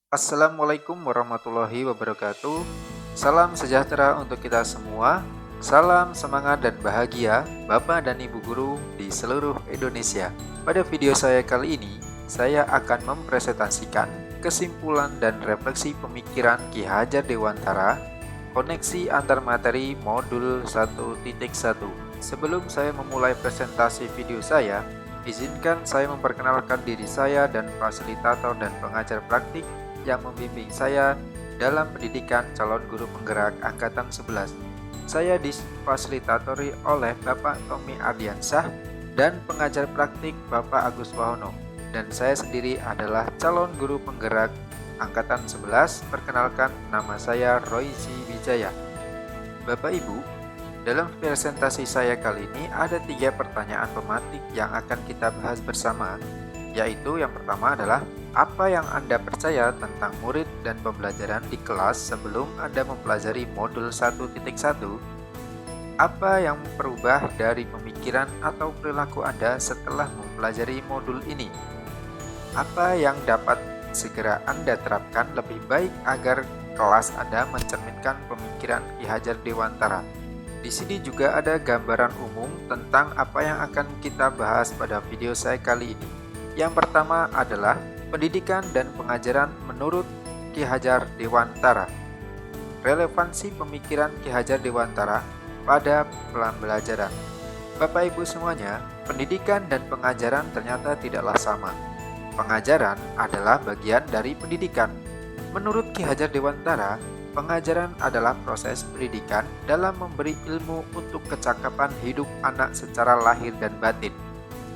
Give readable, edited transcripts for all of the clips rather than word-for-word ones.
Assalamualaikum warahmatullahi wabarakatuh. Salam sejahtera untuk kita semua. Salam semangat dan bahagia Bapak dan Ibu guru di seluruh Indonesia. Pada video saya kali ini, saya akan mempresentasikan kesimpulan dan refleksi pemikiran Ki Hajar Dewantara, koneksi antar materi modul 1.1. Sebelum saya memulai presentasi video saya, izinkan saya memperkenalkan diri saya dan fasilitator dan pengajar praktik yang membimbing saya dalam pendidikan calon guru penggerak Angkatan 11. Saya difasilitatori oleh Bapak Tommy Ardiansyah dan pengajar praktik Bapak Agus Wahono. Dan saya sendiri adalah calon guru penggerak Angkatan 11. Perkenalkan, nama saya Royzi Wijaya. Bapak Ibu, dalam presentasi saya kali ini ada 3 pertanyaan pematik yang akan kita bahas bersama, yaitu yang pertama adalah apa yang Anda percaya tentang murid dan pembelajaran di kelas sebelum Anda mempelajari modul 1.1? Apa yang berubah dari pemikiran atau perilaku Anda setelah mempelajari modul ini? Apa yang dapat segera Anda terapkan lebih baik agar kelas Anda mencerminkan pemikiran Ki Hajar Dewantara? Di sini juga ada gambaran umum tentang apa yang akan kita bahas pada video saya kali ini. Yang pertama adalah pendidikan dan pengajaran menurut Ki Hajar Dewantara. Relevansi pemikiran Ki Hajar Dewantara pada pembelajaran. Bapak Ibu semuanya, pendidikan dan pengajaran ternyata tidaklah sama. Pengajaran adalah bagian dari pendidikan. Menurut Ki Hajar Dewantara, pengajaran adalah proses pendidikan dalam memberi ilmu untuk kecakapan hidup anak secara lahir dan batin.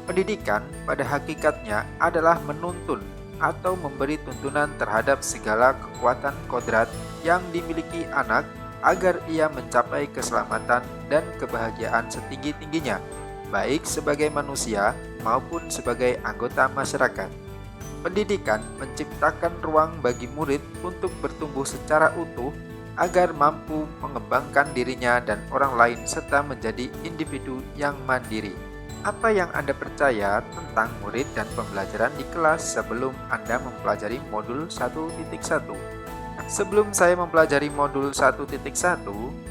Pendidikan pada hakikatnya adalah menuntun atau memberi tuntunan terhadap segala kekuatan kodrat yang dimiliki anak agar ia mencapai keselamatan dan kebahagiaan setinggi-tingginya, baik sebagai manusia maupun sebagai anggota masyarakat. Pendidikan menciptakan ruang bagi murid untuk bertumbuh secara utuh agar mampu mengembangkan dirinya dan orang lain serta menjadi individu yang mandiri. Apa yang Anda percaya tentang murid dan pembelajaran di kelas sebelum Anda mempelajari modul 1.1? Sebelum saya mempelajari modul 1.1,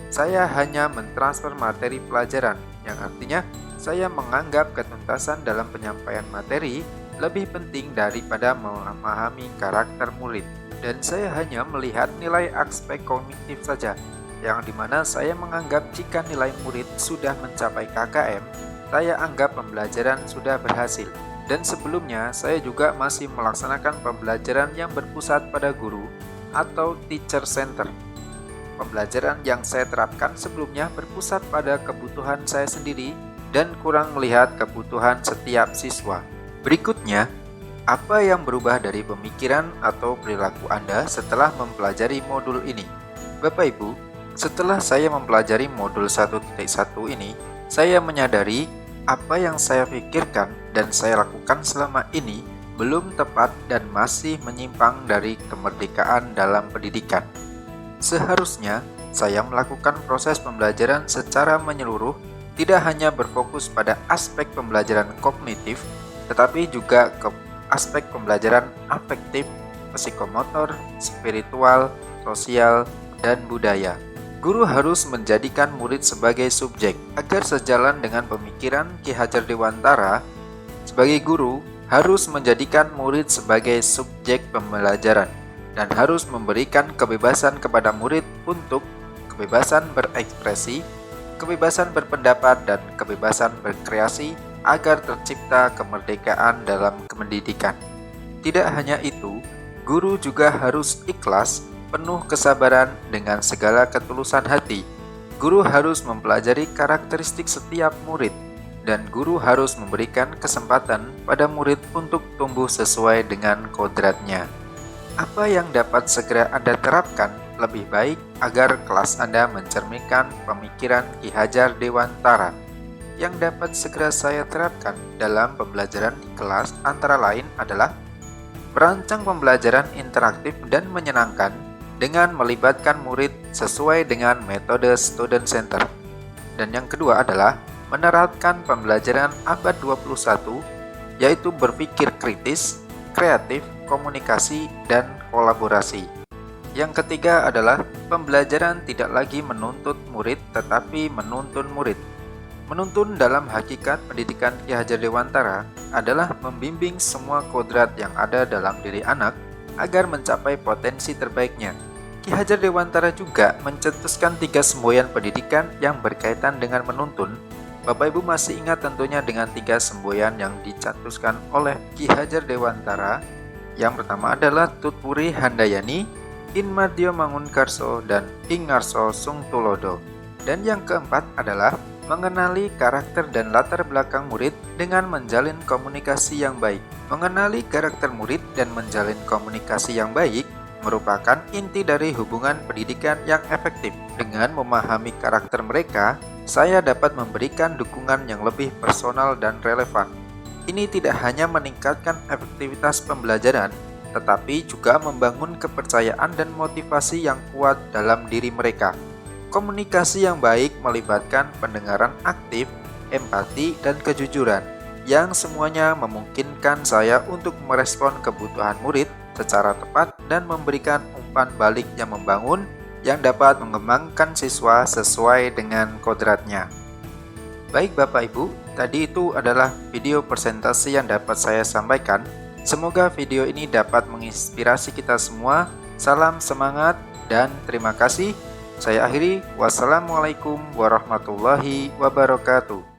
saya hanya mentransfer materi pelajaran, yang artinya saya menganggap ketuntasan dalam penyampaian materi lebih penting daripada memahami karakter murid. Dan saya hanya melihat nilai aspek kognitif saja, yang dimana saya menganggap jika nilai murid sudah mencapai KKM, saya anggap pembelajaran sudah berhasil. Dan sebelumnya saya juga masih melaksanakan pembelajaran yang berpusat pada guru atau teacher center. Pembelajaran yang saya terapkan sebelumnya berpusat pada kebutuhan saya sendiri dan kurang melihat kebutuhan setiap siswa. Berikutnya, apa yang berubah dari pemikiran atau perilaku Anda setelah mempelajari modul ini? Bapak Ibu, setelah saya mempelajari modul 1.1 ini, saya menyadari apa yang saya pikirkan dan saya lakukan selama ini belum tepat dan masih menyimpang dari kemerdekaan dalam pendidikan. Seharusnya saya melakukan proses pembelajaran secara menyeluruh, tidak hanya berfokus pada aspek pembelajaran kognitif, tetapi juga ke aspek pembelajaran afektif, psikomotor, spiritual, sosial, dan budaya. Guru harus menjadikan murid sebagai subjek agar sejalan dengan pemikiran Ki Hajar Dewantara. Sebagai guru, harus menjadikan murid sebagai subjek pembelajaran dan harus memberikan kebebasan kepada murid untuk kebebasan berekspresi, kebebasan berpendapat, dan kebebasan berkreasi agar tercipta kemerdekaan dalam pendidikan. Tidak hanya itu, guru juga harus ikhlas, penuh kesabaran dengan segala ketulusan hati. Guru harus mempelajari karakteristik setiap murid, dan guru harus memberikan kesempatan pada murid untuk tumbuh sesuai dengan kodratnya. Apa yang dapat segera Anda terapkan lebih baik agar kelas Anda mencerminkan pemikiran Ki Hajar Dewantara? Yang dapat segera saya terapkan dalam pembelajaran di kelas antara lain adalah merancang pembelajaran interaktif dan menyenangkan dengan melibatkan murid sesuai dengan metode student center. Dan yang kedua adalah menerapkan pembelajaran abad 21, yaitu berpikir kritis, kreatif, komunikasi dan kolaborasi. Yang ketiga adalah pembelajaran tidak lagi menuntut murid tetapi menuntun murid. Menuntun dalam hakikat pendidikan Ki Hajar Dewantara adalah membimbing semua kodrat yang ada dalam diri anak agar mencapai potensi terbaiknya. Ki Hajar Dewantara juga mencetuskan 3 semboyan pendidikan yang berkaitan dengan menuntun. Bapak Ibu masih ingat tentunya dengan 3 semboyan yang dicetuskan oleh Ki Hajar Dewantara. Yang pertama adalah Tutpuri Handayani, In Madya Mangunkarso, dan Ing Ngarso Sung Tulodo. Dan yang keempat adalah mengenali karakter dan latar belakang murid dengan menjalin komunikasi yang baik. Mengenali karakter murid dan menjalin komunikasi yang baik merupakan inti dari hubungan pendidikan yang efektif. Dengan memahami karakter mereka, saya dapat memberikan dukungan yang lebih personal dan relevan. Ini tidak hanya meningkatkan efektivitas pembelajaran, tetapi juga membangun kepercayaan dan motivasi yang kuat dalam diri mereka. Komunikasi yang baik melibatkan pendengaran aktif, empati, dan kejujuran, yang semuanya memungkinkan saya untuk merespon kebutuhan murid secara tepat dan memberikan umpan balik yang membangun yang dapat mengembangkan siswa sesuai dengan kodratnya. Baik Bapak Ibu, tadi itu adalah video presentasi yang dapat saya sampaikan. Semoga video ini dapat menginspirasi kita semua. Salam semangat dan terima kasih. Saya akhiri, wassalamualaikum warahmatullahi wabarakatuh.